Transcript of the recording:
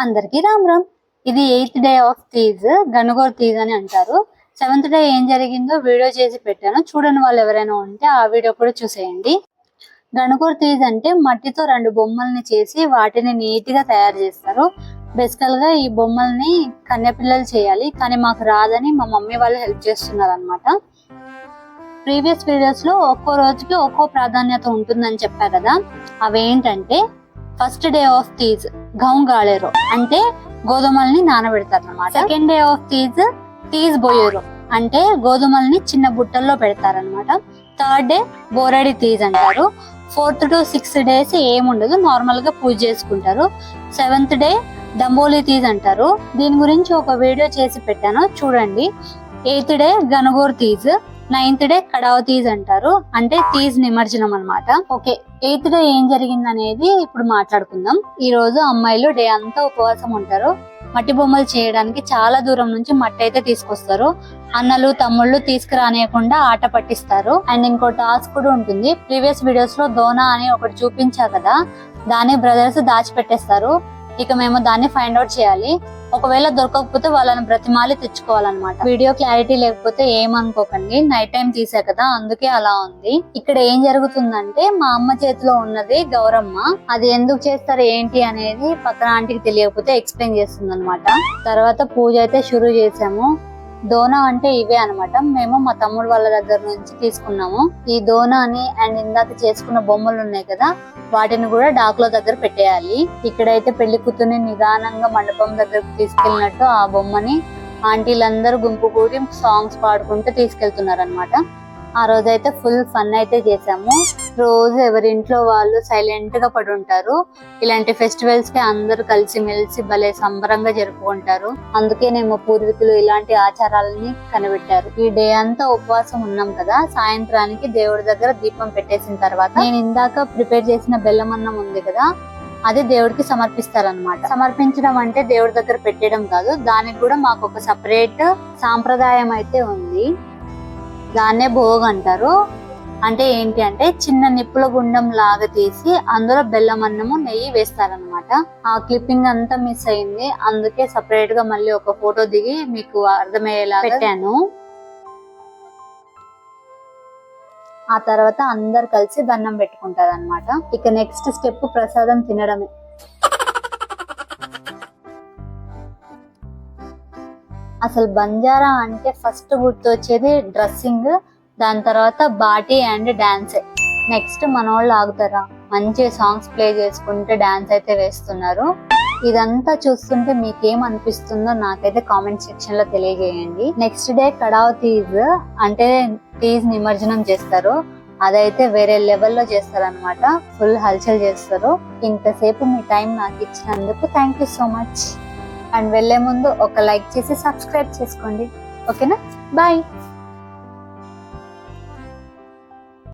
అందరికీ రామ్ రామ్. ఇది 8th day of Teej, Gangaur Teej అని అంటారు. 7th డే ఏం జరిగిందో వీడియో చేసి పెట్టాను, చూడని వాళ్ళు ఎవరైనా ఉంటే ఆ వీడియో కూడా చూసేయండి. గణగోర్ తీజ్ అంటే మట్టితో 2 బొమ్మల్ని చేసి వాటిని నీట్ గా తయారు చేస్తారు. బేసికల్ గా ఈ బొమ్మల్ని కన్యపిల్లలు చేయాలి, కానీ మాకు రాదని మా మమ్మీ వాళ్ళు హెల్ప్ చేస్తున్నారు అనమాట. ప్రీవియస్ వీడియోస్ లో ఒక్కో రోజుకి ఒక్కో ప్రాధాన్యత ఉంటుందని చెప్పా కదా. అవేంటంటే ఫస్ట్ డే ఆఫ్ తీజ్ గౌం గాళేరో అంటే గోధుమల్ని నానబెడతారు అన్నమాట. Second day of Teej Teej బోయేరో అంటే గోధుమల్ని చిన్న బుట్టల్లో పెడతారనమాట. థర్డ్ డే బోరడి తీజ్ అంటారు. 4th to 6th డేస్ ఏముండదు, నార్మల్ గా పూజ చేసుకుంటారు. 7th డే దంబోలి తీజ్ అంటారు. దీని గురించి ఒక వీడియో చేసి పెట్టాను, చూడండి. 8th day Gangaur Teej, 9th day కడావ్ తీజ్ అంటారు, అంటే తీజ్ నిమజ్జనం అన్నమాట. ఓకే, 8th డే ఏం జరిగింది అనేది ఇప్పుడు మాట్లాడుకుందాం. ఈ రోజు అమ్మాయిలు డే అంతా ఉపవాసం ఉంటారు. మట్టి బొమ్మలు చేయడానికి చాలా దూరం నుంచి మట్టి అయితే తీసుకొస్తారు. అన్నలు తమ్ముళ్ళు తీసుకురానియకుండా ఆట పట్టిస్తారు. అండ్ ఇంకో టాస్క్ కూడా ఉంటుంది. ప్రీవియస్ వీడియోస్ లో దోనా అని ఒకటి చూపించా కదా, దాన్ని బ్రదర్స్ దాచిపెట్టేస్తారు. ఇక మేము దాన్ని ఫైండ్ అవుట్ చేయాలి. ఒకవేళ దొరకకపోతే వాళ్ళని బ్రతిమాలి తెచ్చుకోవాలన్నమాట. వీడియో క్లారిటీ లేకపోతే ఏమనుకోకండి, నైట్ టైం తీసా కదా అందుకే అలా ఉంది. ఇక్కడ ఏం జరుగుతుందంటే మా అమ్మ చేతిలో ఉన్నది గౌరమ్మ, అది ఎందుకు చేస్తారు ఏంటి అనేది పక్కన ఆంటీకి తెలియకపోతే ఎక్స్ప్లెయిన్ చేస్తుంది అనమాట. తర్వాత పూజ అయితే షురూ చేసాము. దోనా అంటే ఇవే అనమాట, మేము మా తమ్ముడు వాళ్ళ దగ్గర నుంచి తీసుకున్నాము. ఈ దోనాని అండ్ ఇందాక చేసుకున్న బొమ్మలు ఉన్నాయి కదా, వాటిని కూడా డాకుల దగ్గర పెట్టేయాలి. ఇక్కడైతే పెళ్లి కూతుర్ని నిదానంగా మండపం దగ్గరకు తీసుకెళ్ళినట్టు ఆ బొమ్మని ఆంటీలందరూ గుంపు కూడి సాంగ్స్ పాడుకుంటూ తీసుకెళ్తున్నారు అనమాట. ఆ రోజైతే ఫుల్ ఫన్ అయితే చేసాము. రోజు ఎవరింట్లో వాళ్ళు సైలెంట్ గా పడి ఉంటారు. ఇలాంటి ఫెస్టివల్స్ కి అందరూ కలిసి మెలిసి భలే సంబరంగా జరుపుకుంటారు. అందుకేనేమో పూర్వీకులు ఇలాంటి ఆచారాలని కనిపెట్టారు. ఈ డే అంతా ఉపవాసం ఉన్నాం కదా, సాయంత్రానికి దేవుడి దగ్గర దీపం పెట్టేసిన తర్వాత నేను ఇందాక ప్రిపేర్ చేసిన బెల్లం అన్నం ఉంది కదా, అది దేవుడికి సమర్పిస్తారనమాట. సమర్పించడం అంటే దేవుడి దగ్గర పెట్టడం కాదు, దానికి కూడా మాకు ఒక సపరేట్ సాంప్రదాయం అయితే ఉంది. దాన్నే భోగ్ అంటారు. అంటే ఏంటి అంటే చిన్న నిప్పుల గుండం లాగా తీసి అందులో బెల్లం అన్నము నెయ్యి వేస్తారనమాట. ఆ క్లిప్పింగ్ అంతా మిస్ అయింది, అందుకే సపరేట్ గా మళ్ళీ ఒక ఫోటో దిగి మీకు అర్థమయ్యేలా పెట్టాను. ఆ తర్వాత అందరు కలిసి దండం పెట్టుకుంటారు అనమాట. ఇక నెక్స్ట్ స్టెప్ ప్రసాదం తినడమే. అసలు బంజారా అంటే ఫస్ట్ గుర్తొచ్చేది డ్రెస్సింగ్, దాని తర్వాత బాటీ అండ్ డాన్స్. నెక్స్ట్ మన వాళ్ళు ఆగుతారా, మంచి సాంగ్స్ ప్లే చేసుకుంటే డాన్స్ అయితే వేస్తున్నారు. ఇదంతా చూస్తుంటే మీకేం అనిపిస్తుందో నాకైతే కామెంట్ సెక్షన్ లో తెలియజేయండి. నెక్స్ట్ డే కడావ్ తీజ్ అంటే తీజ్ నిమజ్జనం చేస్తారు. అదైతే వేరే లెవెల్లో చేస్తారు అనమాట, ఫుల్ హల్చల్ చేస్తారు. ఇంతసేపు మీ టైం నాకు ఇచ్చినందుకు thank you so much. And వెళ్లే ముందు ఒక లైక్ చేసి సబ్స్క్రైబ్ చేసుకోండి, ఓకేనా? బాయ్.